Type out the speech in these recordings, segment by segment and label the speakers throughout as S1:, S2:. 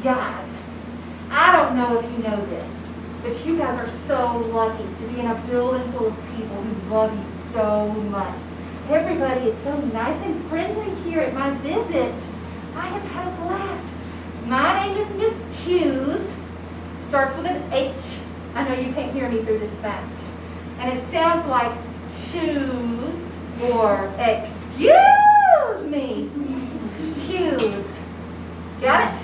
S1: Guys, I don't know if you know this, but you guys are so lucky to be in a building full of people who love you so much. Everybody is so nice and friendly here at my visit. I have had a blast. My name is Miss Hughes. Starts with an H. I know you can't hear me through this mask. And it sounds like shoes or excuse me. Hughes. Got it?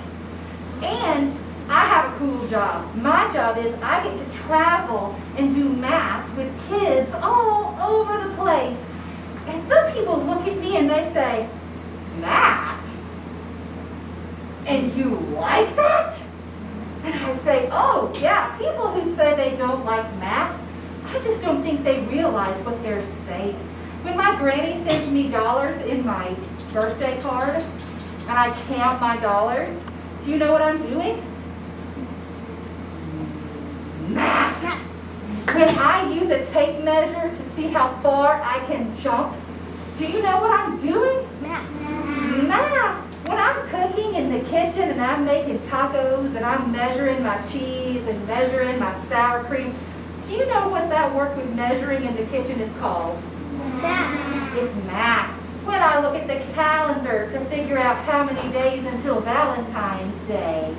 S1: And I have a cool job. My job is I get to travel and do math with kids all over the place. And some people look at me and they say, math? And you like that? And I say, oh yeah, people who say they don't like math, I just don't think they realize what they're saying. When my granny sends me dollars in my birthday card, and I count my dollars, do you know what I'm doing? Math. When I use a tape measure to see how far I can jump, do you know what I'm doing?
S2: Math.
S1: Math. When I'm cooking in the kitchen and I'm making tacos and I'm measuring my cheese and measuring my sour cream, do you know what that work with measuring in the kitchen is called?
S2: Math.
S1: It's math. When I look at the calendar to figure out how many days until Valentine's Day,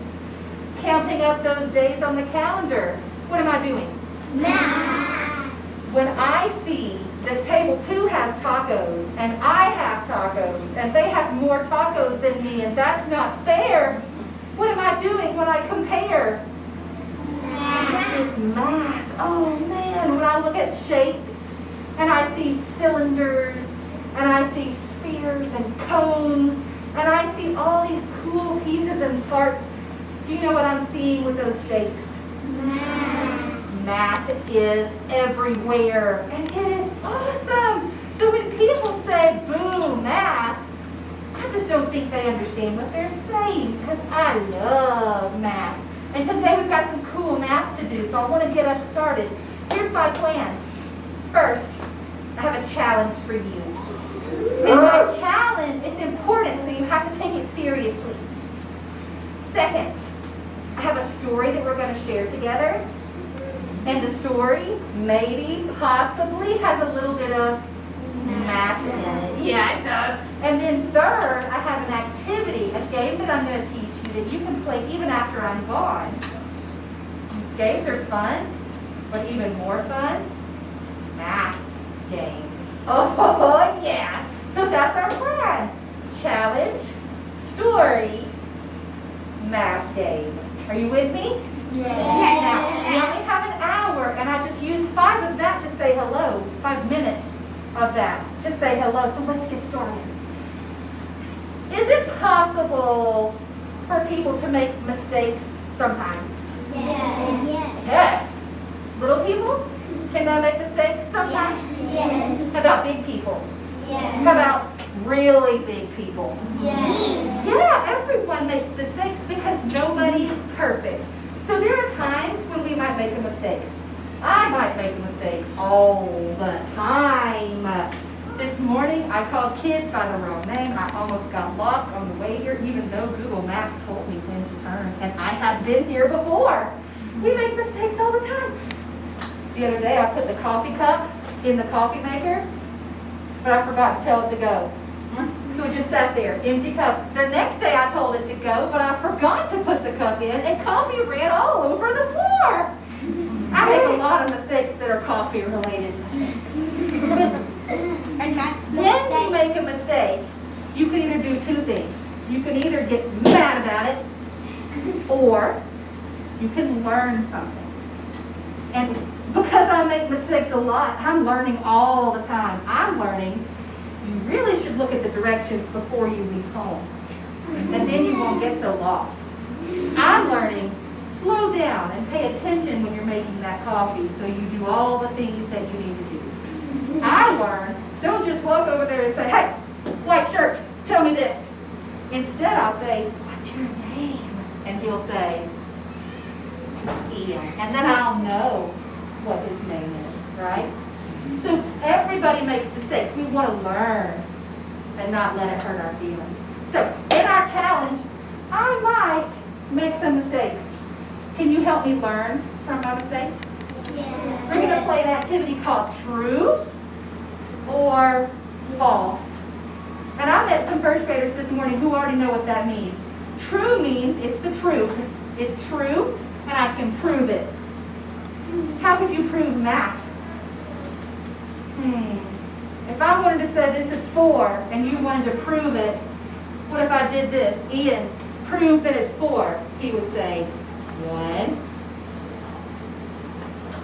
S1: counting up those days on the calendar, what am I doing?
S2: Math.
S1: When I see that table 2 has tacos and I have tacos and they have more tacos than me and that's not fair, what am I doing when I compare? It's math. Oh man, when I look at shapes and I see cylinders and I see spheres and cones and I see all these cool pieces and parts, do you know what I'm seeing with those shapes? Math is everywhere, and it is awesome. So when people say, boo, math, I just don't think they understand what they're saying, because I love math. And today we've got some cool math to do, so I want to get us started. Here's my plan. First, I have a challenge for you. And my challenge, it's important, so you have to take it seriously. Second, I have a story that we're going to share together. And the story, maybe, possibly, has a little bit of math in it.
S3: Yeah, it does.
S1: And then third, I have an activity, a game that I'm going to teach you that you can play even after I'm gone. Games are fun, but even more fun, math games. Oh, yeah. So that's our plan. Challenge, story, math game. Are you with me? Now, we only have an hour, and I just used 5 of that to say hello, 5 minutes of that to say hello, so let's get started. Is it possible for people to make mistakes sometimes? Yes. Little people? Can they make mistakes sometimes?
S2: Yes.
S1: How about big people?
S2: Yes.
S1: How about really big people?
S2: Yes.
S1: Yeah, everyone makes mistakes because nobody is perfect. So there are times when we might make a mistake. I might make a mistake all the time. This morning I called kids by the wrong name. I almost got lost on the way here, even though Google Maps told me when to turn. And I have been here before. We make mistakes all the time. The other day I put the coffee cup in the coffee maker, but I forgot to tell it to go. So it just sat there, empty cup. The next day I told it to go, but I forgot to put the cup in, and coffee ran all over the floor. I make a lot of mistakes that are coffee-related mistakes.
S2: And that's
S1: When you make a mistake, you can either do 2 things. You can either get mad about it, or you can learn something. And because I make mistakes a lot, I'm learning all the time. I'm learning you really should look at the directions before you leave home. And then you won't get so lost. I'm learning, slow down and pay attention when you're making that coffee so you do all the things that you need to do. I learn, don't just walk over there and say, hey, white shirt, tell me this. Instead, I'll say, what's your name? And he'll say, Ian. And then I'll know what his name is, right? So everybody makes mistakes. We want to learn and not let it hurt our feelings. So in our challenge, I might make some mistakes. Can you help me learn from my mistakes?
S2: Yes.
S1: We're going to play an activity called true or false. And I met some first graders this morning who already know what that means. True means it's the truth. It's true, and I can prove it. How could you prove math? If I wanted to say this is 4, and you wanted to prove it, what if I did this? Ian, prove that it's 4. He would say, 1.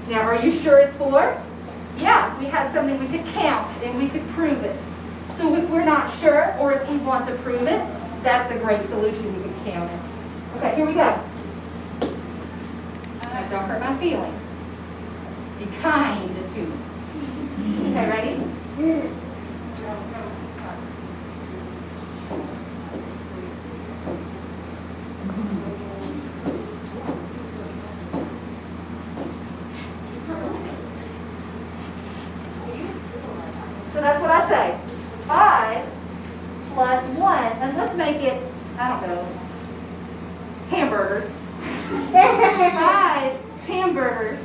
S1: Now, are you sure it's 4? Yeah, we had something we could count, and we could prove it. So if we're not sure, or if we want to prove it, that's a great solution. We can count it. Okay, here we go. Now, don't hurt my feelings. Be kind to me. Okay, ready? So that's what I say. 5 plus 1, and let's make it, I don't know, hamburgers. 5 hamburgers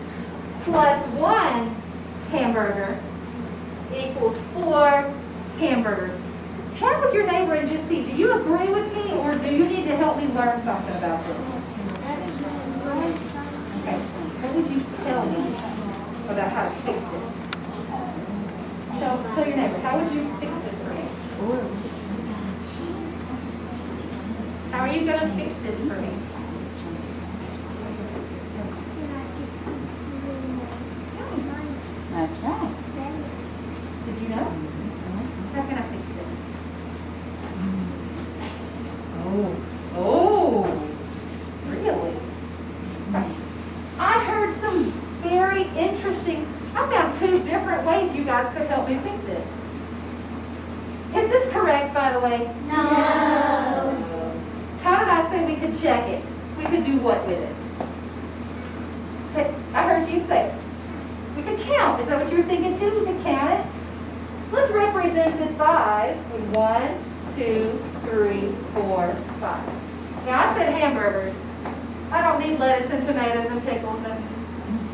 S1: plus 1 hamburger equals 4 hamburgers. Chat with your neighbor and just see, do you agree with me, or do you need to help me learn something about this? Okay. What would you tell me about how to fix this? Tell your neighbor, how would you fix this for me? How are you going to fix this for me?
S3: That's right.
S1: Did you know? How can I fix this? Oh, really? Okay. I heard some very interesting, I found 2 different ways you guys could help me fix this. Is this correct, by the way?
S2: No.
S1: How did I say we could check it? We could do what with it? Say, I heard you say, we could count. Is that what you were thinking too? We could count it? Let's represent this 5 with 1, 2, 3, 4, 5. Now I said hamburgers. I don't need lettuce and tomatoes and pickles and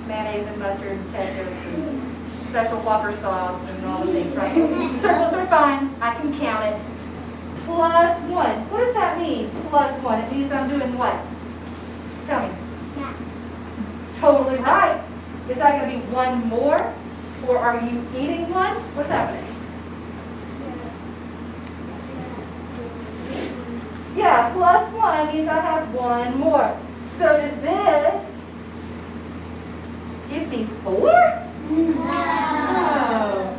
S1: mayonnaise and mustard and ketchup and special Whopper sauce and all the things, right? Circles are fine. I can count it. Plus 1. What does that mean? Plus 1. It means I'm doing what? Tell me.
S2: Yeah.
S1: Totally right. Is that going to be 1 more? Or are you eating 1? What's happening? Yeah, plus 1 means I have 1 more. So does this give me 4? No.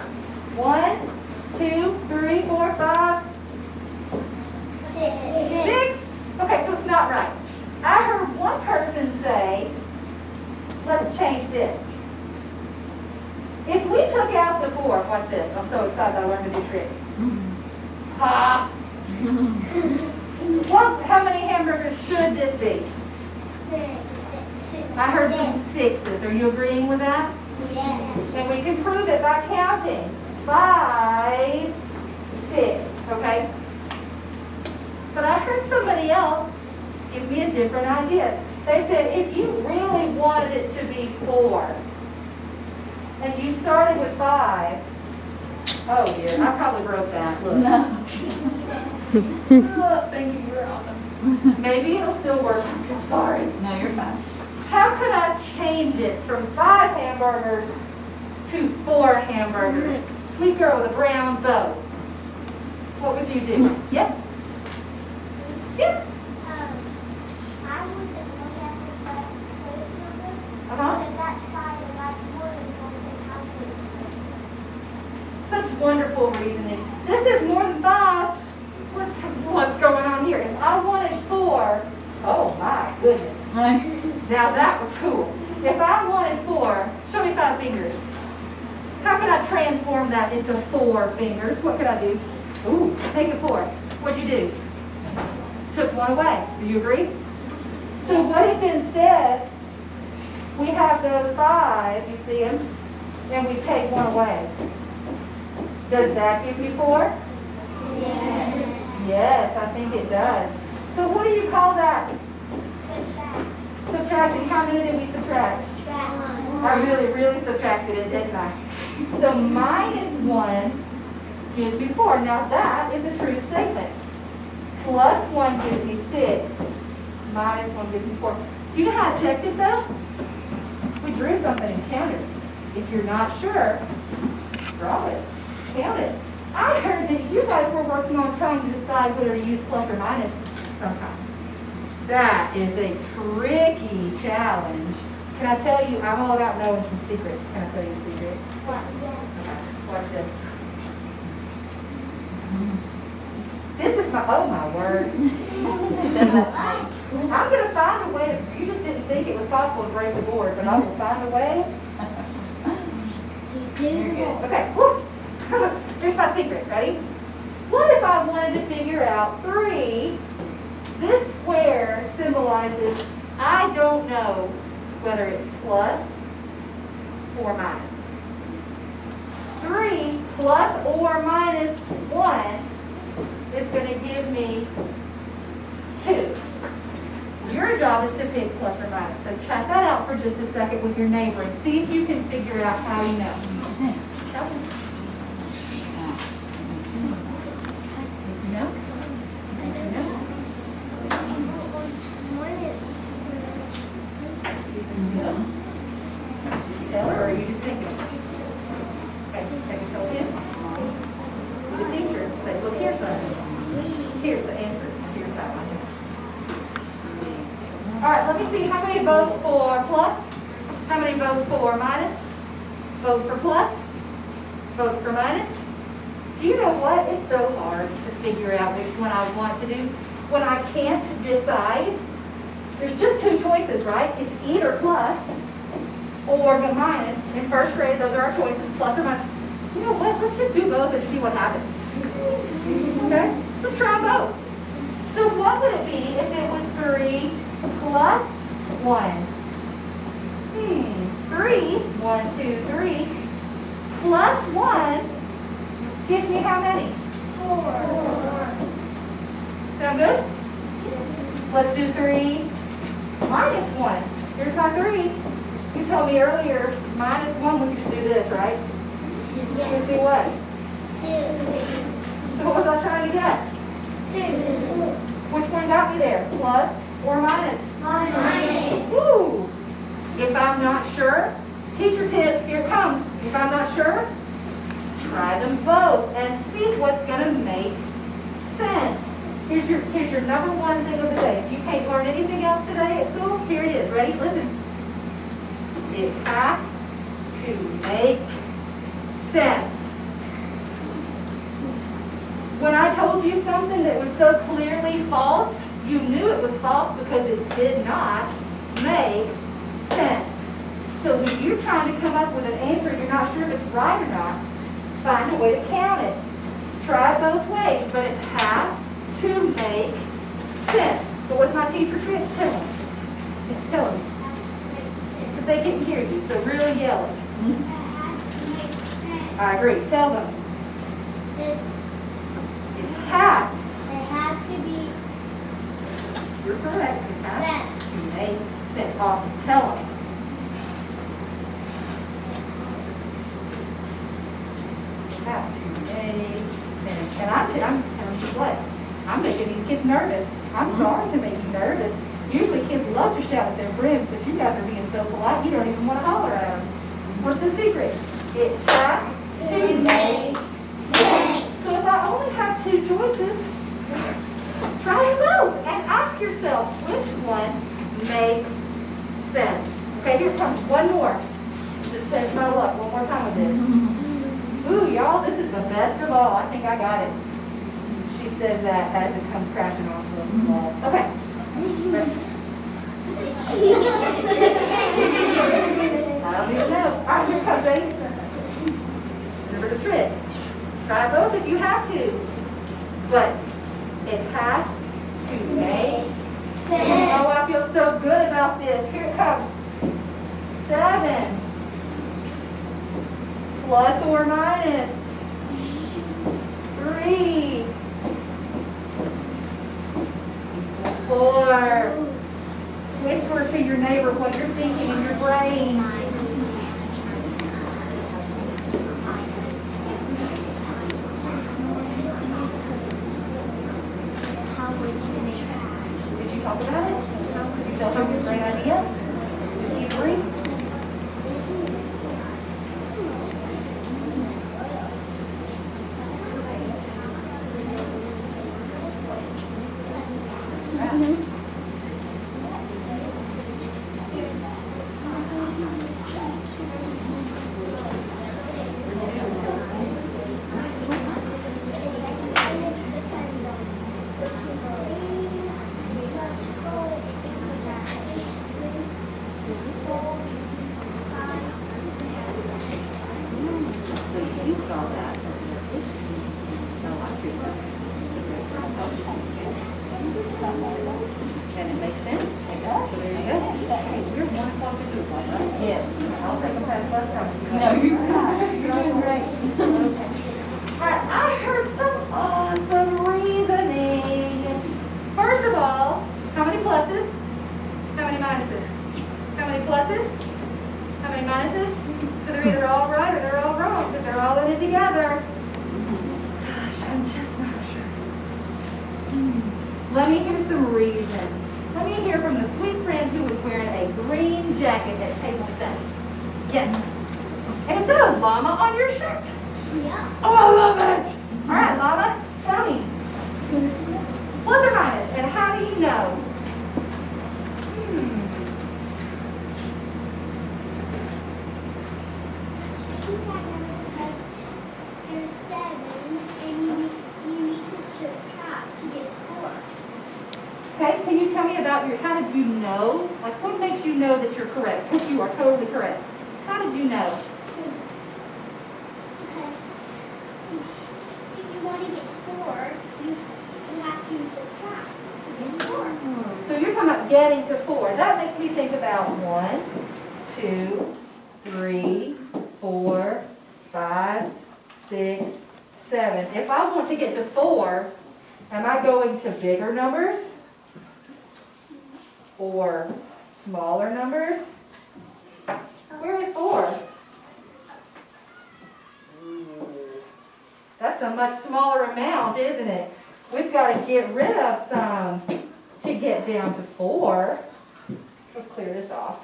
S1: 1, 2, 3, 4, 5, 6. Okay, so it's not right. I heard one person say, let's change this. If we took out the 4, watch this. I'm so excited I learned a new trick. Ha! Well, how many hamburgers should this be? I heard some 6s. Are you agreeing with that?
S2: Yes.
S1: And we can prove it by counting. 5, 6, okay? But I heard somebody else give me a different idea. They said if you really wanted it to be 4, and you started with 5, oh dear, I probably broke that. Look.
S3: No.
S1: Look, thank you, you're awesome. Maybe it'll still work. I'm sorry.
S3: No, you're fine.
S1: How could I change it from 5 hamburgers to 4 hamburgers? Sweet girl with a brown bow. What would you do? Yep. Yep.
S2: I would look at the place number.
S1: Uh-huh.
S2: If that's 5 and that's more than 4, then how could
S1: Such wonderful reasoning. This is more than 5. What's going on here? If I wanted 4, oh my goodness. Now that was cool. If I wanted 4, show me 5 fingers. How could I transform that into 4 fingers? What could I do? Ooh, make it 4. What'd you do? Took 1 away. Do you agree? So what if instead we have those 5, you see them, and we take 1 away? Does that give you 4?
S2: Yes.
S1: Yes, I think it does. So what do you call that? how many did we subtract?
S2: One.
S1: I really subtracted it, didn't I? So -1 gives me 4. Now that is a true statement. +1 gives me 6. -1 gives me 4. Do you know how I checked it though? We drew something and counted it. If you're not sure, draw it, count it. I heard that you guys were working on trying to decide whether to use plus or minus sometimes. That is a tricky challenge. Can I tell you, I'm all about knowing some secrets. Can I tell you a secret?
S2: What?
S1: Okay, watch this. This is my, oh my word. I'm going to find a way to, you just didn't think it was possible to break the board, but I will find a way. Okay, woo. Here's my secret, ready? What if I wanted to figure out 3? This square symbolizes I don't know whether it's plus or minus. 3 plus or minus 1 is going to give me 2. Your job is to pick plus or minus. So check that out for just a second with your neighbor and see if you can figure out how you know. Tell me. No? Tell her, or are you just thinking? Okay, take a couple in. The teacher say, look, here's the answer. Here's that one. All right, let me see how many votes for plus, how many votes for minus, votes for plus, votes for minus. Do you know what? It's so hard to figure out which one I want to do. When I can't decide, there's just 2 choices, right? It's either plus or the minus. In first grade, those are our choices, plus or minus. You know what? Let's just do both and see what happens. Okay? Let's try both. So what would it be if it was 3 plus 1? 3, 1, 2, 3, plus 1 gives me how many? 4. Sound good? Let's do 3 minus 1. Here's my 3. You told me earlier, minus 1, we can just do this, right? You can see what?
S2: 2.
S1: So what was I trying to get?
S2: 2.
S1: Which one got me there? Plus or minus?
S2: Minus.
S1: Woo! If I'm not sure, teacher tip, here it comes. If I'm not sure, try them both and see what's going to make sense. Here's your number one thing of the day. If you can't learn anything else today at school, here it is. Ready? Listen. It has to make sense. When I told you something that was so clearly false, you knew it was false because it did not make sense. So when you're trying to come up with an answer, you're not sure if it's right or not, find a way to count it. Try it both ways, but it has to make sense. What was my teacher trick? Tell them. Tell them. But they didn't hear you, so really yell it. I agree. Tell them. It has.
S2: It has to be
S1: You're correct. It has to make sense. Awesome. Tell us. It has to make sense. And I'm telling you what, I'm making these kids nervous. I'm sorry to make you nervous. Usually kids love to shout at their friends, but you guys are being so polite, you don't even want to holler at them. What's the secret? It has to make sense. So if I only have 2 choices, try them both and ask yourself which one makes sense. Okay, here comes one more. Just test my luck one more time with this. Ooh, y'all, this is the best of all. I think I got it. She says that as it comes crashing off the wall. Okay. I don't even know. All right, here it comes, ready? Remember the trick. Try both if you have to. But it has to make sense. Oh, I feel so good about this. Here it comes. 7 plus or minus 3 equals 4. Whisper to your neighbor what you're thinking in your brain. Did you talk about it? Did you tell her your great idea? Did you agree? You saw that as an addition. So I treat that. And it makes sense? So there you go. You're 1 o'clock to 2 o'clock, right?
S3: Yeah.
S1: I'll take them past bus time.
S3: No, you're not. You're doing great.
S1: Okay. All right, I heard some awesome reasoning. First of all, how many pluses? How many minuses? How many pluses? How many minuses? So they're either all right or they're all wrong because they're all in it together. Gosh, I'm just not sure. Let me hear some reasons. Let me hear from the sweet friend who was wearing a green jacket at table 7. Yes. And is that a llama on your shirt?
S2: Yeah.
S1: Oh, I love it! All right, llama, tell me. Plus or minus, and how do you know?
S2: There's 7, and you need to subtract to get 4.
S1: Okay, can you tell me about how did you know? Like, what makes you know that you're correct? Because you are totally correct. How did you know?
S2: Because if you want to get 4, you have to subtract to get 4.
S1: So you're talking about getting to 4. That makes me think about 1, 2, 3, 4, 5, 6, 7. If I want to get to 4, am I going to bigger numbers? Or smaller numbers? Where is 4? That's a much smaller amount, isn't it? We've got to get rid of some to get down to 4. Let's clear this off.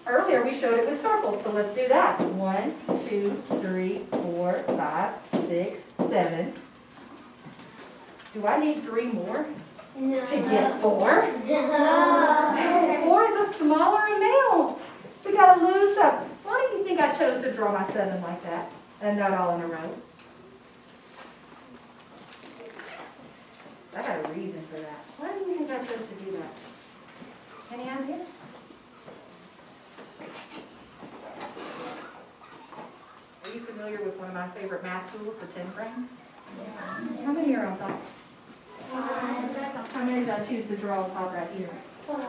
S1: Earlier we showed it with circles, so let's do that. 1, 2, 3, 4, 5, 6, 7. Do I need 3 more
S2: No.
S1: to get 4?
S2: No.
S1: 4 is a smaller amount. We got to lose some. Why do you think I chose to draw my 7 like that and not all in a row? I got a reason for that. Why do you think I chose to do that? Any ideas? Are you familiar with one of my favorite math tools, the 10 frame? Yeah. How many are on top?
S2: 5.
S1: How many did I choose to draw on top right here?
S2: 5.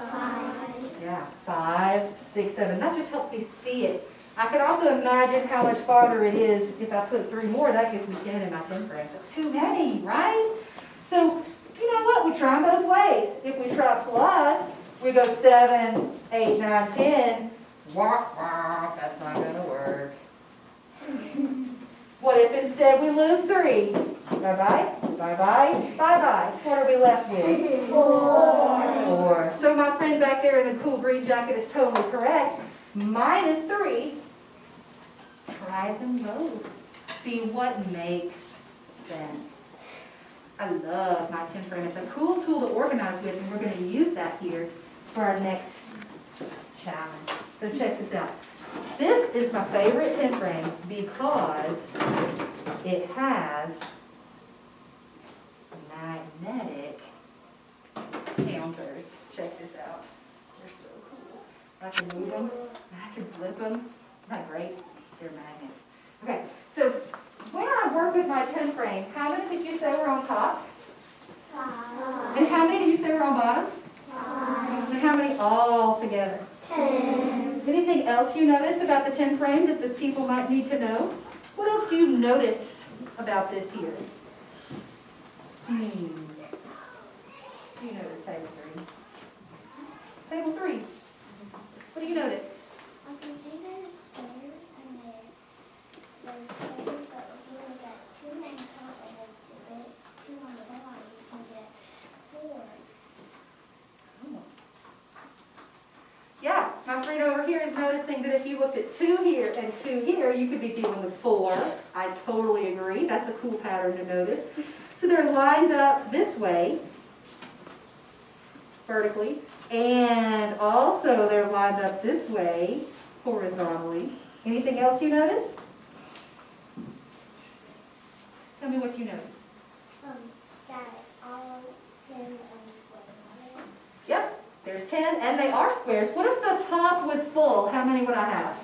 S1: Yeah, 5, 6, 7. That just helps me see it. I can also imagine how much farther it is if I put 3 more. That gives me 10 in my 10 frame. That's too many, right? So, you know what? We try them both ways. If we try plus, we go 7, 8, 9, 10. Wah, wah, that's not going to work. What if instead we lose 3? Bye-bye, bye-bye, bye-bye. What are we left with? 4. So my friend back there in the cool green jacket is totally correct. Minus 3. Try them both. See what makes sense. I love my 10 frame. It's a cool tool to organize with, and we're going to use that here for our next challenge. So check this out. This is my favorite 10 frame because it has magnetic counters. Check this out. They're so cool. I can move them. I can flip them. Isn't that great? They're magnets. Okay, so when I work with my 10 frame, how many did you say were on top?
S2: 5.
S1: And how many did you say were on bottom?
S2: 5.
S1: And how many all together?
S2: 10.
S1: Anything else you notice about the 10 frame that the people might need to know? What else do you notice about this here? Do you notice table 3? Table 3. What do you notice?
S2: I can see there's squares and there's squares, but if you look at 2 on top and then 2 on the bottom, you can get 4.
S1: Yeah, my friend over here is noticing that if you looked at 2 here and 2 here, you could be dealing with 4. I totally agree. That's a cool pattern to notice. So they're lined up this way, vertically, and also they're lined up this way, horizontally. Anything else you notice? Tell me what you notice.
S2: That all 10 of the squares.
S1: Yep, there's 10, and they are squares. What if the top was full? How many would I have?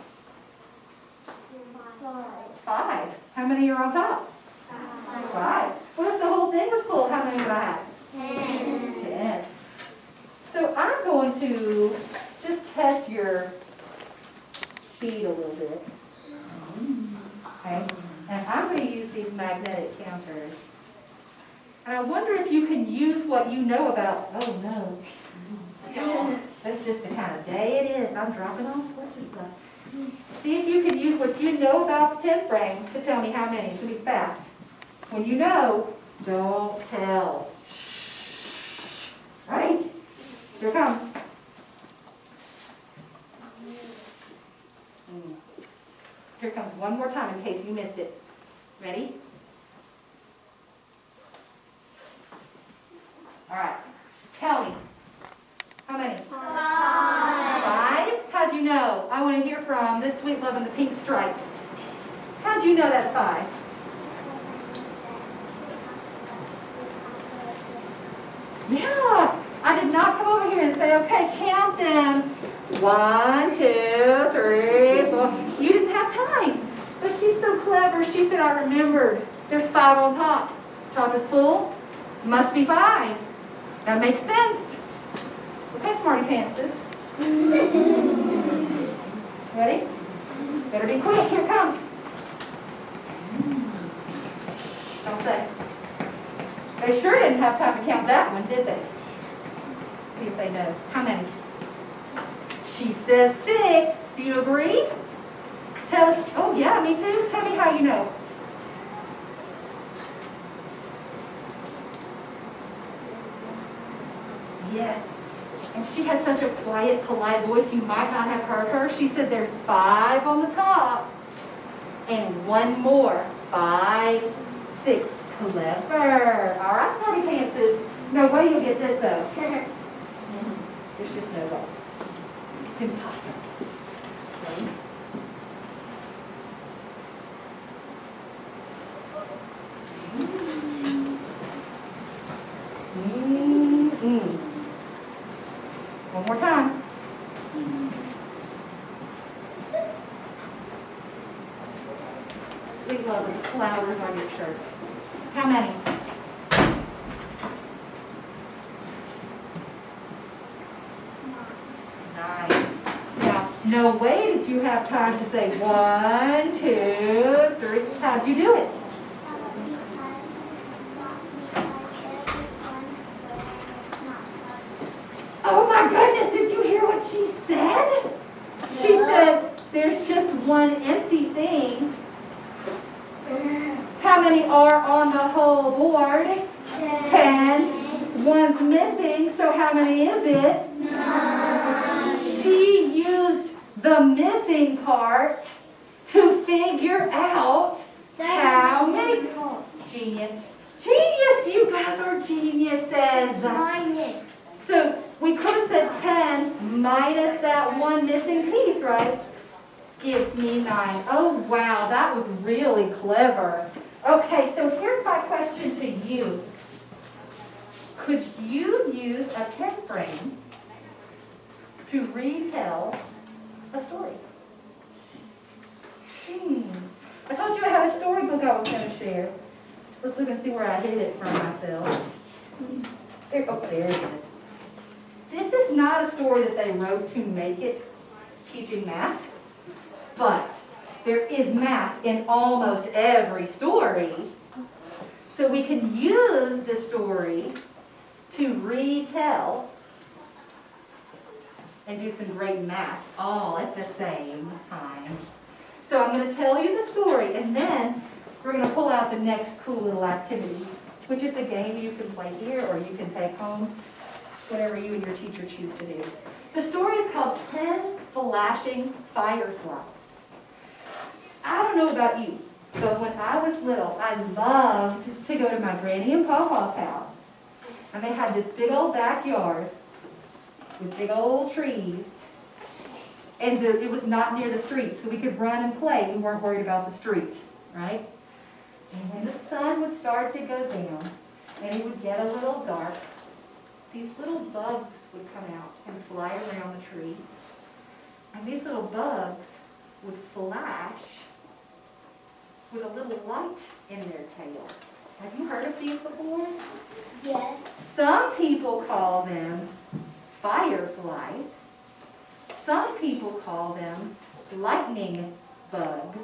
S1: 5. How many are on top? 5. What if the whole thing was full? How many would I have? 10. So I'm going to just test your speed a little bit. Okay? And I'm going to use these magnetic counters. And I wonder if you can use what you know about, oh no. That's just the kind of day it is. I'm dropping off. What's it like? See if you can use what you know about the 10 frame to tell me how many. It's going to be fast. When you know, don't tell. Right? Here it comes. Here it comes one more time in case you missed it. Ready? All right. Tell me. How many? 5. How'd you know? I want to hear from this sweet love in the pink stripes. How'd you know that's 5? Yeah. I did not come over here and say, okay, count them. 1, 2, 3, 4. You didn't have time. But she's so clever. She said, I remembered. There's 5 on top. Top is full. Must be 5. That makes sense. Okay, smarty pantses. Ready? Better be quick. Here it comes. Don't say. They sure didn't have time to count that one, did they? See if they know. How many? She says 6. Do you agree? Tell us. Oh, yeah, me too. Tell me how you know. Yes. And she has such a quiet, polite voice, you might not have heard her. She said there's 5 on the top and 1 more. 5, 6. Clever. All right, smarty pantses. No way you'll get this, though. There's just no way. It's impossible. Ready? One more time. Sweet love of the flowers on your shirt. How many? 9. Now, no way did you have time to say 1, 2, 3. How'd you do it? Oh my goodness, did you hear what she said? She said there's just one empty thing. How many are on the whole board? 10. One's missing, so how many is it? 9. She used the missing part to figure out how many. Genius. Genius, you guys are geniuses.
S2: Minus.
S1: So we could have said 10 minus that one missing piece, right? Gives me 9. Oh, wow, that was really clever. Okay, so here's my question to you. Could you use a 10 frame to retell a story? I told you I had a storybook I was going to share. Let's look and see where I hid it from myself. There, oh, there it is. This is not a story that they wrote to make it teaching math, but there is math in almost every story. So we can use the story to retell and do some great math all at the same time. So I'm going to tell you the story, and then we're going to pull out the next cool little activity, which is a game you can play here or you can take home, whatever you and your teacher choose to do. The story is called 10 Flashing Fireflies. I don't know about you, but when I was little, I loved to go to my Granny and Papa's house. And they had this big old backyard with big old trees. And it was not near the street, so we could run and play. We weren't worried about the street, right? And when the sun would start to go down, and it would get a little dark, these little bugs would come out and fly around the trees. And these little bugs would flash with a little light in their tail. Have you heard of these before?
S2: Yes.
S1: Some people call them fireflies. Some people call them lightning bugs,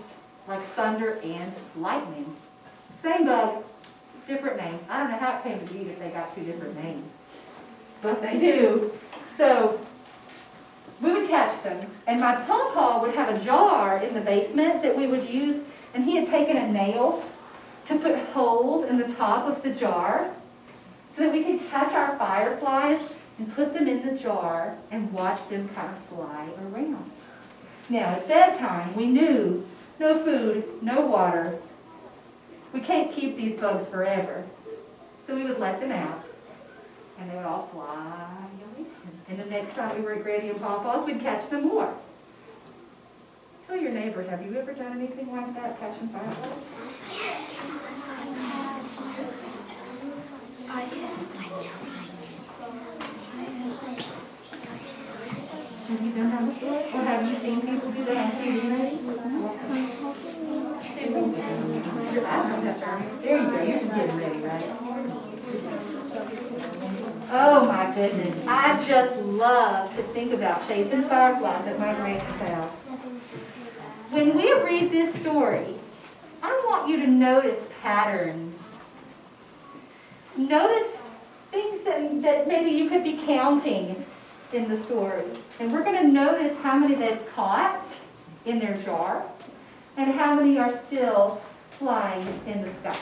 S1: like thunder and lightning. Same bug, different names. I don't know how it came to be that they got two different names, but they do. So we would catch them, and my pawpaw would have a jar in the basement that we would use, and he had taken a nail to put holes in the top of the jar so that we could catch our fireflies and put them in the jar and watch them kind of fly around. Now, at bedtime, we knew no food, no water. We can't keep these bugs forever. So we would let them out, and they would all fly away. And the next time we were at Granny and Papa's, we'd catch some more. Tell your neighbor, have you ever done anything like that, catching fireflies? Have you done that before? Or have you seen people do that on TV maybe? Your eyes don't have to. There you go, you're just getting ready, right? Oh my goodness, I just love to think about chasing fireflies at my granny's house. When we read this story, I want you to notice patterns. Notice things that maybe you could be counting in the story. And we're going to notice how many they've caught in their jar and how many are still flying in the sky.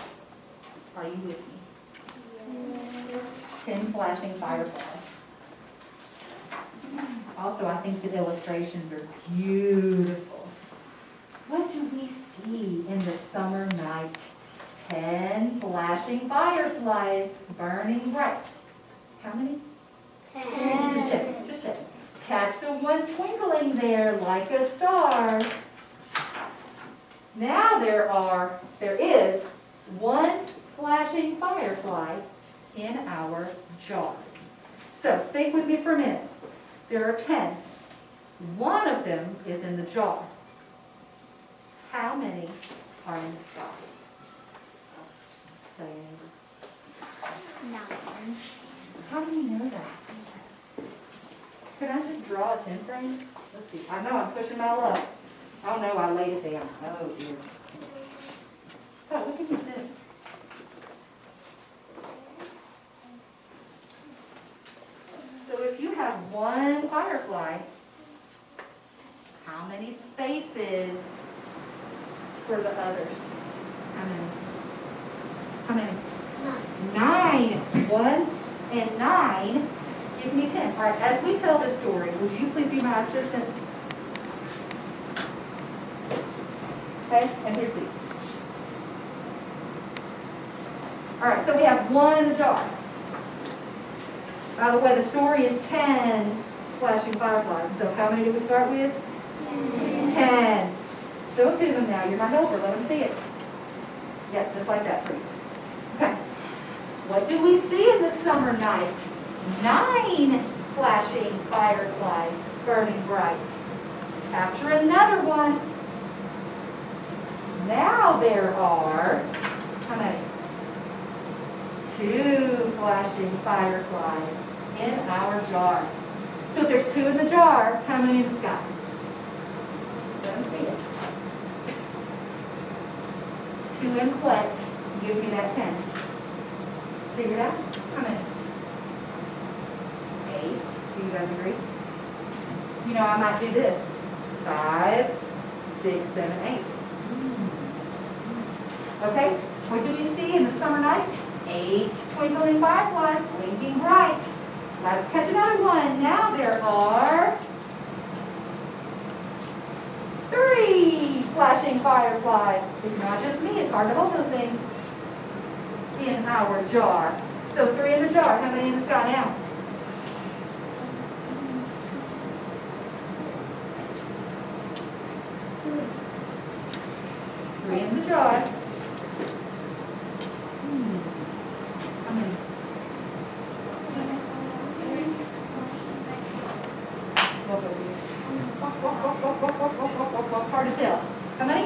S1: Are you with me? 10 flashing fireflies. Also, I think the illustrations are beautiful. What do we see in the summer night? 10 flashing fireflies burning bright. How many?
S2: 10.
S1: Just check, just check. Catch the one twinkling there like a star. Now there is one flashing firefly in our jar. So think with me for a minute. There are 10. One of them is in the jar. How many are in the sky? Tell your neighbor.
S2: 9.
S1: How do you know that? Could I just draw a 10 frame? Let's see. I know I'm pushing my luck. Oh no, I laid it down. Oh dear. Oh, look at this. So if you have one firefly, how many spaces for the others? How many? How many? 9. 1 and 9 give me 10. All right, as we tell this story, would you please be my assistant? Okay, and here's these. All right, so we have 1 in the jar. By the way, the story is 10 flashing fireflies. So how many do we start with? 10. Show it to them now. You're my helper. Let them see it. Yep, just like that, please. Okay. What do we see in the summer night? 9 flashing fireflies burning bright. Capture another one. Now there are, how many? 2 flashing fireflies in our jar. So if there's 2 in the jar, how many in the sky? Let me see it. 2 in what? Give me that 10. Figure it out? How many? 8. Do you guys agree? You know, I might do this. 5, 6, 7, 8. Okay, what do we see in the summer night? 8 twinkling fireflies, blinking bright. Let's catch another one. Now there are 3 flashing fireflies. It's not just me, it's hard to hold those things in our jar. So 3 in the jar. How many in the sky now? 3 in the jar. How many? Hard to tell. How many?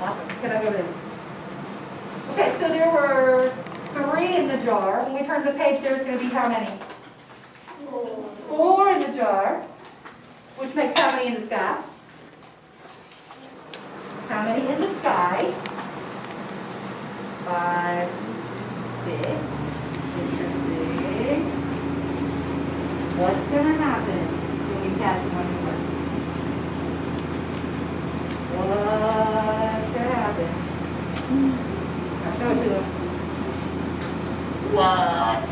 S1: Awesome. Can I go there? Okay, so there were 3 in the jar. When we turn the page, there's going to be how many? 4 in the jar, which makes how many in the sky? How many in the sky? 5, 6. Interesting. What's going to happen when you catch one more? What's going to happen? I'll show it to them. What?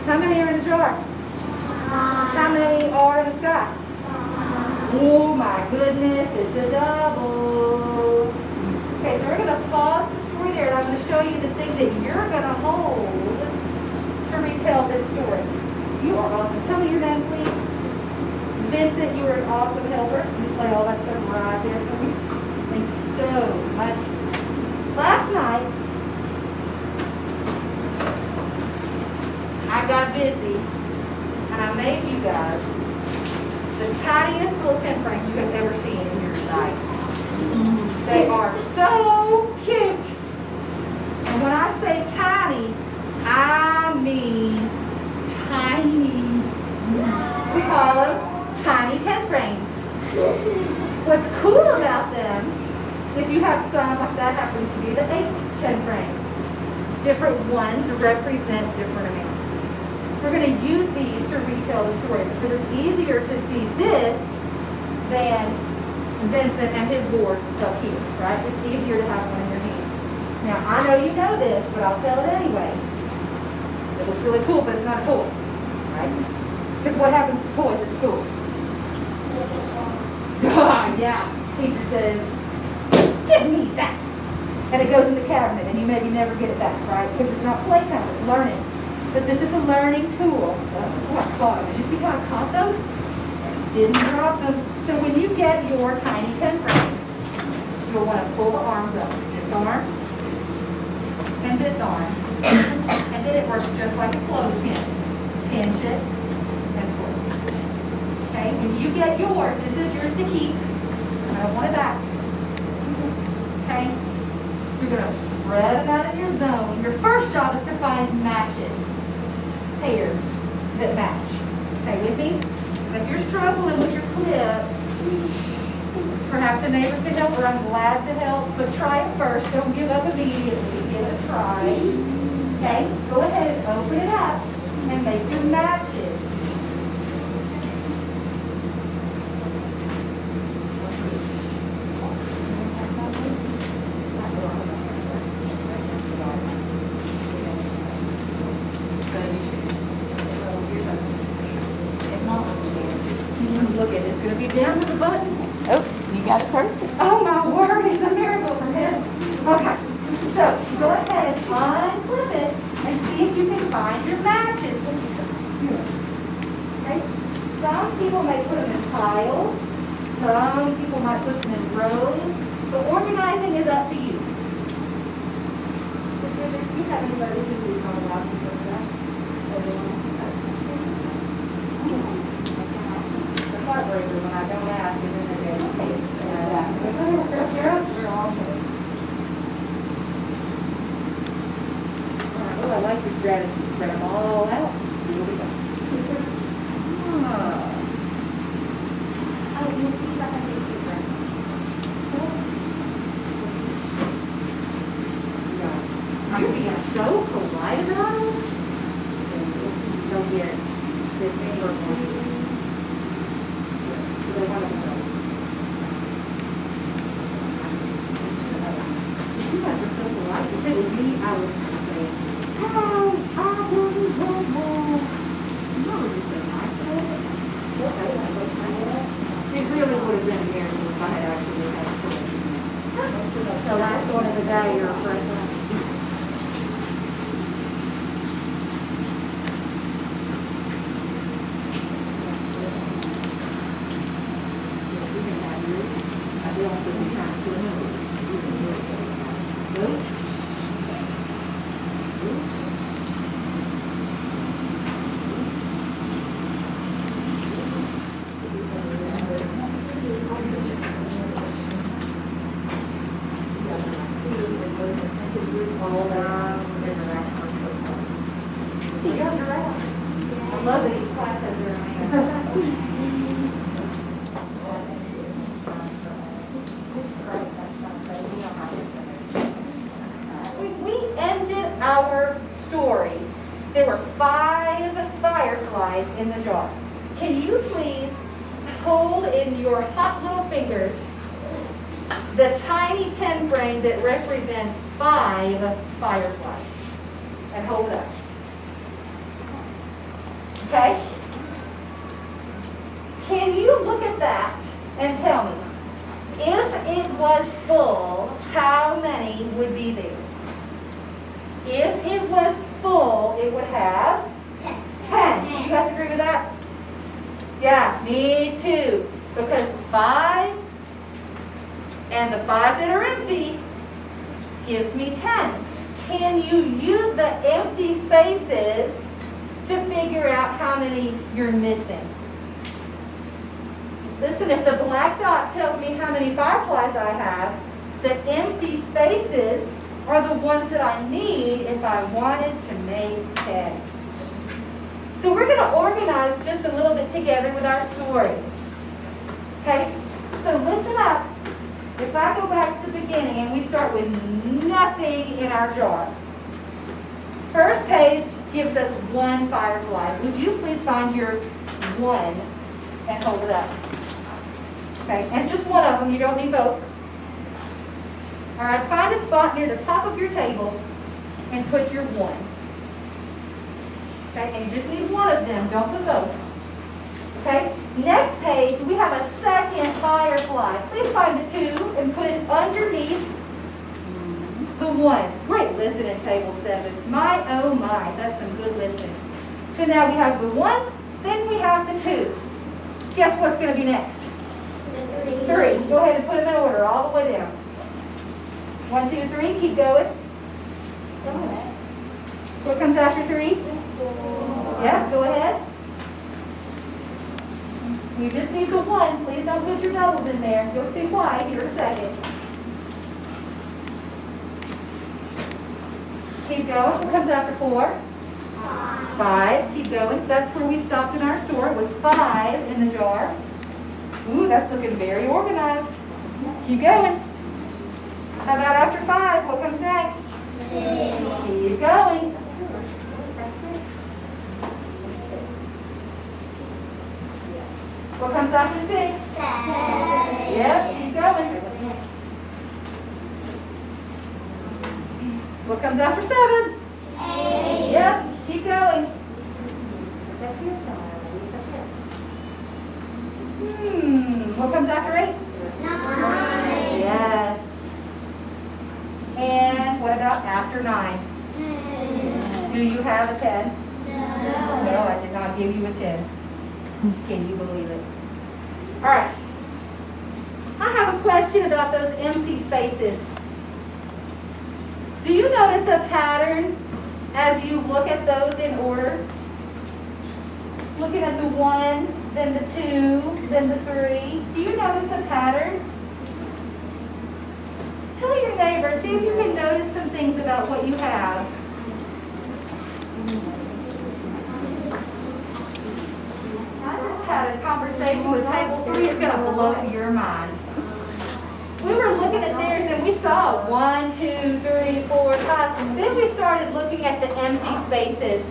S1: How many are in the jar? How many are in the sky? Oh my goodness, it's a double. Okay, so we're going to pause the story there, and I'm going to show you the thing that you're going to hold to retell this story. You are awesome. Tell me your name, please. Vincent, you are an awesome helper. You just lay all that stuff right there for me. Thank you so much. Last night, I got busy, and I made you guys the tiniest little 10 frames you have ever seen in your life. They are so cute. And when I say tiny, I mean tiny. We call them tiny 10 frames. What's cool about them is you have some, like that happens to be the 8-10 frame. Different ones represent different amounts. We're going to use these to retell the story because it's easier to see this than Vincent and his board up here, right? It's easier to have one in your hand. Now, I know you know this, but I'll tell it anyway. It looks really cool, but it's not a toy, right? Because what happens to toys at school? Yeah, he says, give me that. And it goes in the cabinet, and you maybe never get it back, right? Because it's not playtime, it's learning. But this is a learning tool. Oh, I caught them. Did you see how I caught them? Didn't drop them. So when you get your tiny 10 frames, you'll want to pull the arms up. This arm and this arm. And then it works just like a clothespin. Pinch it and pull. Okay, when you get yours, this is yours to keep. I don't want it back. Okay? You're going to spread it out in your zone. Your first job is to find matches. Pairs that match. Okay, with me? And if you're struggling with your clip, perhaps a neighbor can help, or I'm glad to help, but try it first. Don't give up immediately. Give it a try. Okay? Go ahead and open it up and make your matches. Look at it, it's going to be down to the button.
S3: Oh, you got it perfect.
S1: Oh my word, it's a miracle from him. Okay, so go ahead and unclip it and see if you can find your matches. Okay, some people may put them in piles, some people might put them in rows. The organizing is up to you. Do you have anybody who is not allowed to do that? Heartbreaker when I don't ask and then they go, okay, oh, I like your strategy. Spread them all out. See what we got.
S2: Oh, you see that has a different.
S1: You're being so polite about it. Don't get December 1. So they want to know. You guys are so polite. If it was me, I would say, "Hi, I don't know." You know, it's so nice, though. It really would have been a miracle if I had actually had a choice. The last one of the day, you're a first one. I love that each class has their own. We ended our story. There were 5 fireflies in the jar. Can you please hold in your hot little fingers the tiny 10 frame that represents 5 fireflies? And hold it up. Okay? Can you look at that and tell me, if it was full, how many would be there? If it was full, it would have 10. Do you guys agree with that? Yeah, me too. Because 5 and the 5 that are empty gives me 10. Can you use the empty spaces to figure out how many you're missing? Listen, if the black dot tells me how many fireflies I have, the empty spaces are the ones that I need if I wanted to make 10. So we're going to organize just a little bit together with our story. Okay? So listen up. If I go back to the beginning and we start with nothing in our jar. First page gives us 1 firefly. Would you please find your 1 and hold it up? Okay, and just one of them. You don't need both. All right, find a spot near the top of your table and put your 1. Okay, and you just need 1 of them. Don't put both. Okay, next page, we have a second firefly. Please find the 2 and put it underneath the 1. Great listening, table 7. My, oh my, that's some good listening. So now we have the 1, then we have the 2. Guess what's going to be next? 3. Go ahead and put them in order all the way down. 1, 2, 3. Keep going. What comes after 3? Yeah, go ahead. You just need the 1. Please don't put your doubles in there. You'll see why here in a second. Keep going. What comes after 4? 5. Keep going. That's where we stopped in our store. It was 5 in the jar. Ooh, that's looking very organized. Keep going. How about after 5? What comes next? 6. Keep going. What comes after 6?
S2: 7.
S1: Yep, keep going. What comes after 7?
S2: 8.
S1: Yep, keep going. What comes after 8?
S2: 9.
S1: Yes. And what about after 9?
S2: 10.
S1: Do you have a 10?
S2: No.
S1: No, I did not give you a 10. Can you believe it? All right. I have a question about those empty spaces. Do you notice a pattern as you look at those in order? Looking at the 1, then the 2, then the 3. Do you notice a pattern? Tell your neighbor, see if you can notice some things about what you have. I just had a conversation with table 3. It's going to blow your mind. We were looking at theirs and we saw 1, 2, 3, 4, 5. Then we started looking at the empty spaces.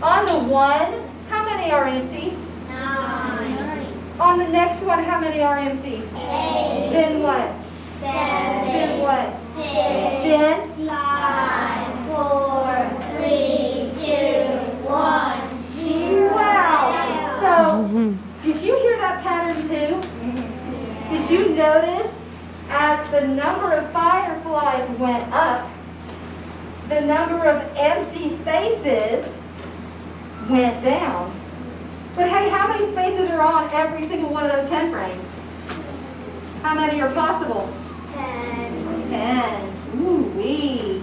S1: On the 1, how many many are empty?
S2: 9,
S1: On the next one, how many are empty?
S2: 8,
S1: Then what?
S2: 7,
S1: Then what?
S2: 6,
S1: Then?
S2: 5, 4, 3, 2, 1, 0.
S1: Wow. So, did you hear that pattern too? Did you notice as the number of fireflies went up, the number of empty spaces went down? But hey, how many spaces are on every single one of those 10 frames? How many are possible?
S2: 10.
S1: 10. Ooh-wee.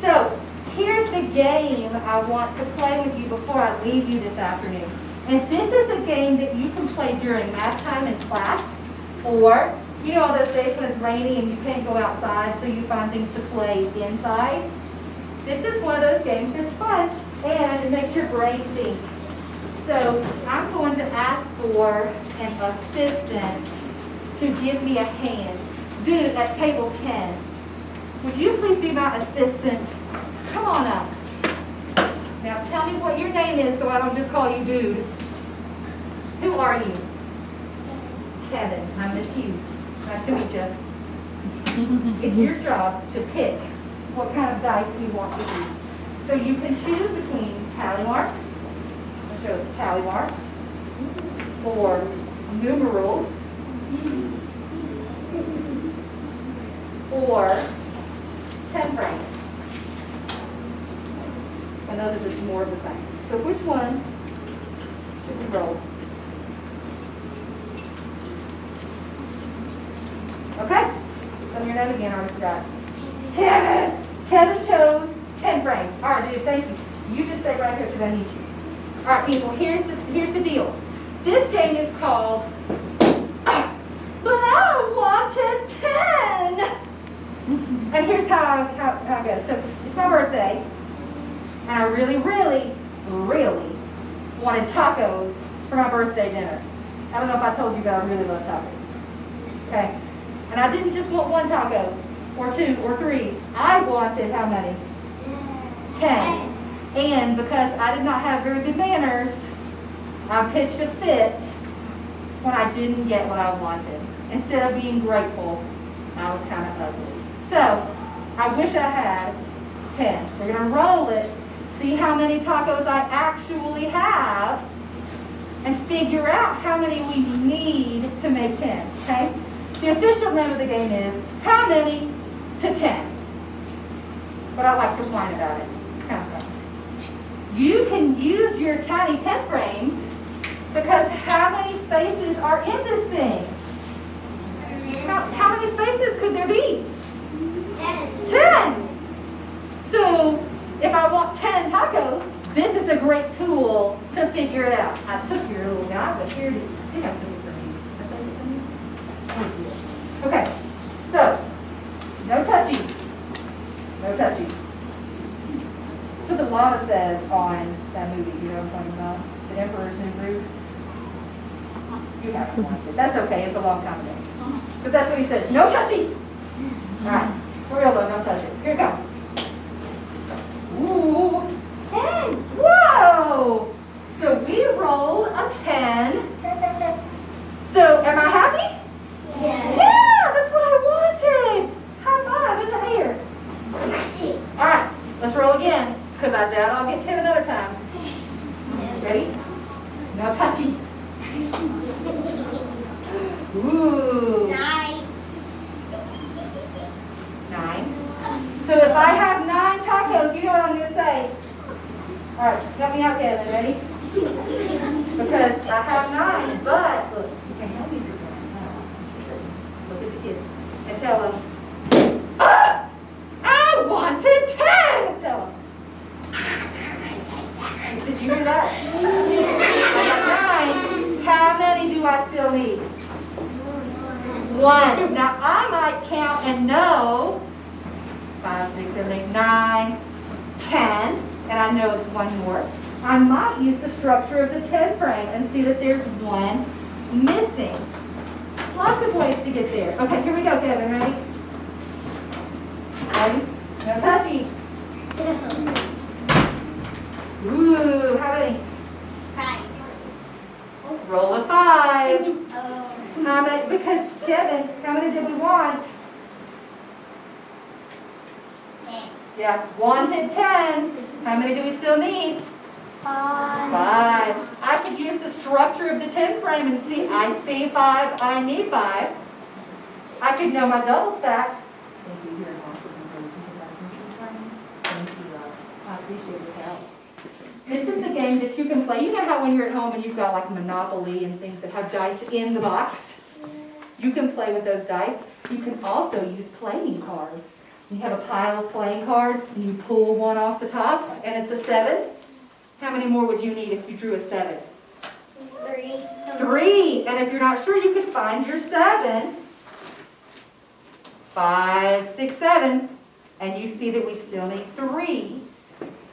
S1: So, here's the game I want to play with you before I leave you this afternoon. And this is a game that you can play during math time in class, or, you know, all those days when it's rainy and you can't go outside, so you find things to play inside. This is one of those games that's fun, and it makes your brain think. So, I'm going to ask for an assistant to give me a hand. Dude, at table 10, would you please be my assistant? Come on up. Now tell me what your name is so I don't just call you dude. Who are you? Kevin. I'm Miss Hughes. Nice to meet you. It's your job to pick what kind of dice we want to use. So you can choose between tally marks. I'll show the tally marks. Or numerals. Or 10 frames. And those are just more of the same. So which one should we roll? Okay? Tell me your name again, I already forgot. Kevin! Kevin chose 10 frames. All right, dude, thank you. You just stay right here because I need you. All right, people, here's the deal. This game is called But I wanted 10! And here's how it goes. So it's my birthday, and I really, really, really wanted tacos for my birthday dinner. I don't know if I told you, but I really love tacos. Okay? And I didn't just want one taco, or 2, or 3. I wanted how many? 10. And because I did not have very good manners, I pitched a fit when I didn't get what I wanted. Instead of being grateful, I was kind of ugly. So, I wish I had 10. We're going to roll it, see how many tacos I actually have, and figure out how many we need to make 10, okay? The official name of the game is How Many to 10. But I like to whine about it. It's kind of fun. You can use your tiny 10 frames because how many spaces are in this thing? How many spaces could there be? 10. So if I want 10 tacos, this is a great tool to figure it out. I took your little guy, but here, I think I took it from you. I took it from you? Thank you. Okay, so no touchy. No touchy. That's what the llama says on that movie. Do you know what I'm talking about? The Emperor's New Groove. You haven't watched it. That's okay. It's a long time ago. But that's what he says. No touchy. All right. For real though, don't touch it. Here it comes. Ooh, 10. Whoa. So we rolled a 10. So am I happy?
S2: Yes.
S1: Yeah, that's what I wanted. High five in the air. All right. Let's roll again. Because I doubt I'll get 10 another time. Ready? No touchy. Ooh.
S2: 9.
S1: 9. So if I have 9 tacos, you know what I'm going to say. All right, help me out, Kevin. Ready? Because I have 9, but look, you can't help me if you're going. Look at the kids and tell them, ah, I wanted 10. Tell them. Did you hear that? I got 9. How many do I still need? 1. Now I might count and know 5, 6, 7, 8, 9, 10, and I know it's 1 more. I might use the structure of the 10 frame and see that there's 1 missing. Lots of ways to get there. Okay, here we go, Kevin. Ready? Ready? No touchy. Ooh, how many?
S2: 5.
S1: Because, Kevin, how many did we want?
S2: 10.
S1: Yeah, wanted 10. How many do we still need?
S2: 5.
S1: 5. I could use the structure of the 10 frame and see, I see 5, I need 5. I could know my double stacks. Thank you, you're an awesome employee. Thank you, I appreciate your help. This is a game that you can play. You know how when you're at home and you've got like Monopoly and things that have dice in the box? You can play with those dice. You can also use playing cards. You have a pile of playing cards, and you pull one off the top, and it's a 7. How many more would you need if you drew a 7?
S2: 3.
S1: 3. And if you're not sure, you can find your 7. 5, 6, 7. And you see that we still need 3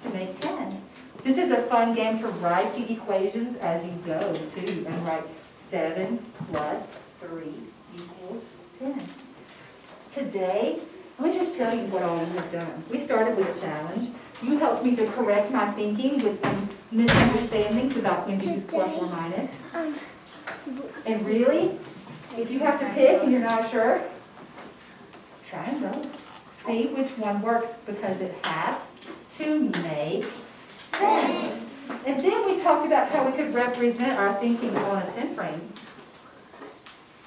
S1: to make 10. This is a fun game to write the equations as you go, too, and write 7 plus 3 equals 10. Today, let me just tell you what all we have done. We started with a challenge. You helped me to correct my thinking with some misunderstandings about when to use plus or minus. And really, if you have to pick and you're not sure, try them both. See which one works because it has to make sense. And then we talked about how we could represent our thinking on a 10 frame.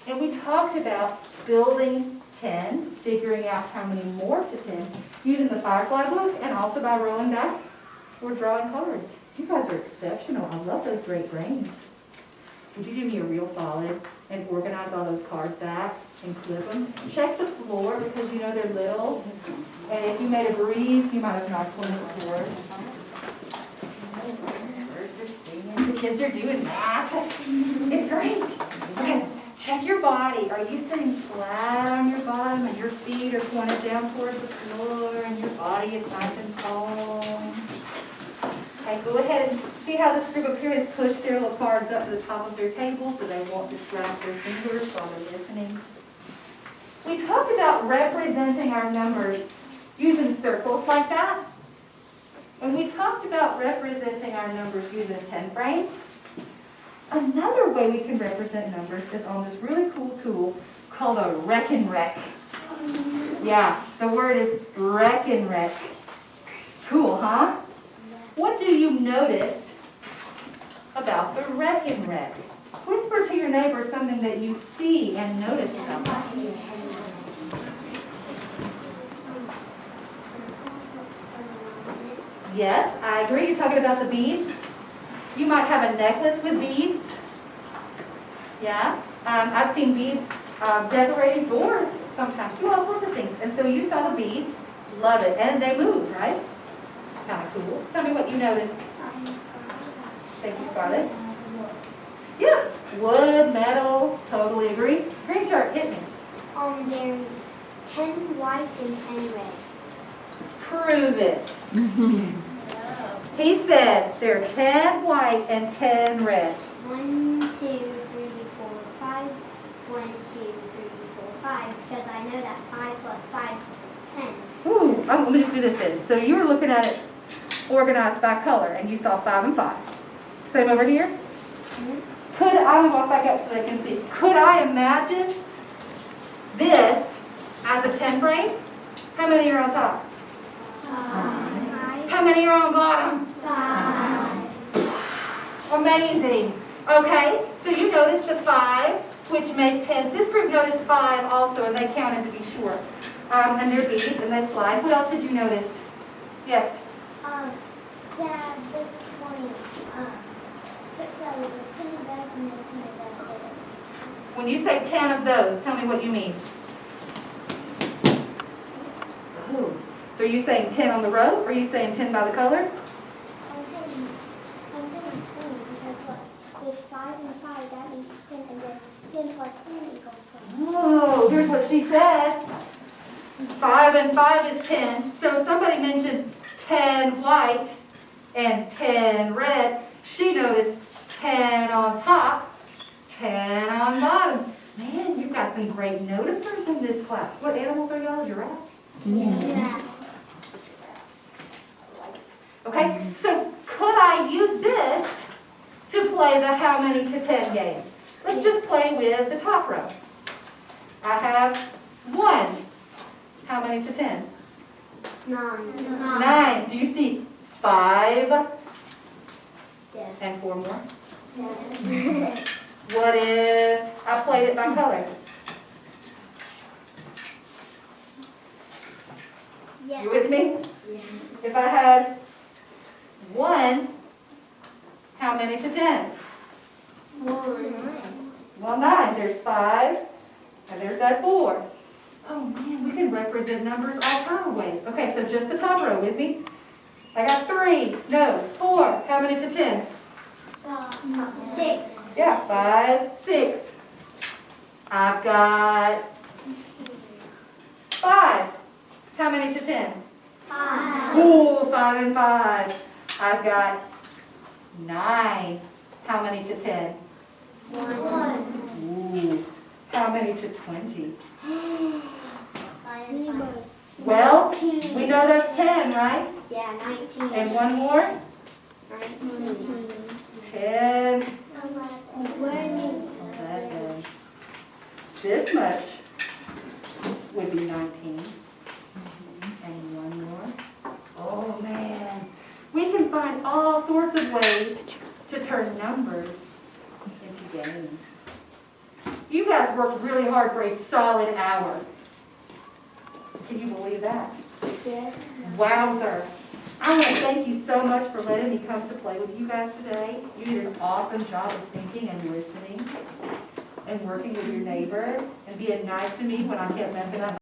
S1: And we talked about building 10, figuring out how many more to 10, using the Firefly book, and also by rolling dice or drawing cards. You guys are exceptional. I love those great brains. Would you do me a real solid and organize all those cards back and clip them? Check the floor because you know they're little. And if you made a breeze, you might have knocked one on the floor. The kids are doing math. It's great. Okay, check your body. Are you sitting flat on your bottom and your feet are pointed down towards the floor and your body is nice and calm? Okay, go ahead and see how this group up here has pushed their little cards up to the top of their table so they won't distract their fingers while they're listening. We talked about representing our numbers using circles like that. And we talked about representing our numbers using a 10 frame. Another way we can represent numbers is on this really cool tool called a Reckon Rec. Yeah, the word is Reckon Rec. Cool, huh? What do you notice about the Reckon Rec? Whisper to your neighbor something that you see and notice about that. Yes, I agree. You're talking about the beads. You might have a necklace with beads. Yeah, I've seen beads decorating doors sometimes. Do all sorts of things. And so you saw the beads. Love it. And they move, right? Kind of cool. Tell me what you noticed. Thank you, Scarlett. Yeah, wood, metal, totally agree. Green shirt, hit me.
S2: There's 10 white and 10 red.
S1: Prove it. He said there are 10 white and 10 red.
S2: 1, 2, 3, 4, 5. 1, 2, 3, 4, 5. Because I know that 5 plus 5 is 10.
S1: Ooh, let me just do this then. So you were looking at it organized by color, and you saw 5 and 5. Same over here. Could I will walk back up so they can see? Could I imagine this as a 10 frame? How many are on top?
S2: 5.
S1: How many are on bottom?
S2: 5.
S1: Amazing. Okay, so you noticed the 5s, which make 10s. This group noticed 5 also, and they counted to be sure. And they're beads, and they slide. What else did you notice? Yes?
S2: That this 20, so there's 10 of those and there's 10 of those.
S1: When you say 10 of those, tell me what you mean. Ooh. So are you saying 10 on the row, or are you saying 10 by the color?
S2: I'm saying 20 because look, there's 5 and 5, that means 10, and then 10 plus 10 equals 20.
S1: Oh, here's what she said. 5 and 5 is 10. So somebody mentioned 10 white and 10 red. She noticed 10 on top, 10 on bottom. Man, you've got some great noticers in this class. What animals are y'all? Giraffes?
S2: Yes.
S1: Okay, so could I use this to play the how many to 10 game? Let's just play with the top row. I have 1. How many to 10?
S2: 9.
S1: 9. Do you see 5
S2: Yeah.
S1: and 4 more?
S2: Yeah.
S1: What if I played it by color?
S2: Yes.
S1: You with me? If I had 1, how many to 10?
S2: 1.
S1: Well, 9. There's 5, and there's that 4. Oh man, we can represent numbers all kinds of ways. Okay, so just the top row with me. I got 3, no, 4. How many to 10?
S2: 6.
S1: Yeah, 5, 6. I've got 5. How many to 10?
S2: 5.
S1: Ooh, 5 and 5. I've got 9. How many to 10?
S2: 1.
S1: Ooh, how many to 20?
S2: 5.
S1: Well, we know that's 10, right?
S2: Yeah, 19.
S1: And 1 more?
S2: 19.
S1: 10,
S2: 11.
S1: 11. This much would be 19. And 1 more. Oh man, we can find all sorts of ways to turn numbers into games. You guys worked really hard for a solid hour. Can you believe that?
S2: Yes.
S1: Wowzer. I want to thank you so much for letting me come to play with you guys today. You did an awesome job of thinking and listening and working with your neighbor and being nice to me when I kept messing up.